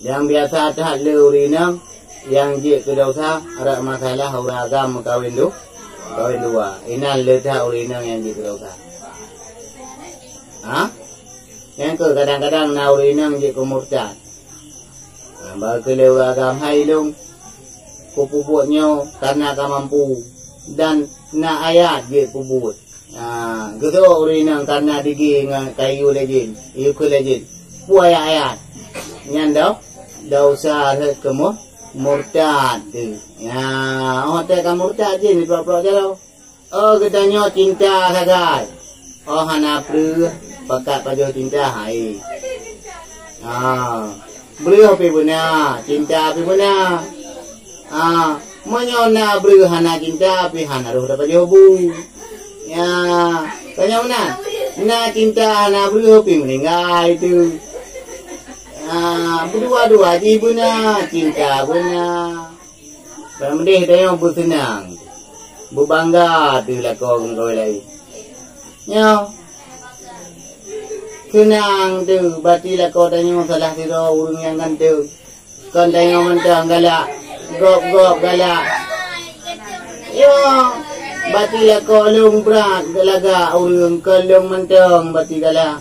Yang biasa tak leurinang yang je ke dosa ada masalah agama kawin dua. Inan letak urinang yang je ke dosa. Yang ke kadang-kadang na urinang je ke murtad. Baru ke lewa agama hai dong. Kupuputnya karena ka mampu dan na ayat je puput. Gitu urinang karena digi kayu lejin, iku lejin. Puaya ayat. Nyandau dosa kemur murtad tu. Ya, hotel ka murtad je ni pro-pro jalo. Oh, katanya cinta sagai. Oh, hana pru pakat pajo cinta hai. Beri pi buna, cinta pi buna. Menyona beri hana cinta pi hana roh dapat jobu. Ya, tanya mana? Na cinta hana beri pi meninggal itu. Berdua-dua je buna, cinta buna. Pemdeh tanya bersenang. Berbangga tu lah kau lain. Ya. Senang tu, batilah kau tanya salah sira urang yang kan tu. Kan tanya mentang galak, gop-gop galak. Ya. Batilah kau long berat galaga urang kalong mentang bati galak.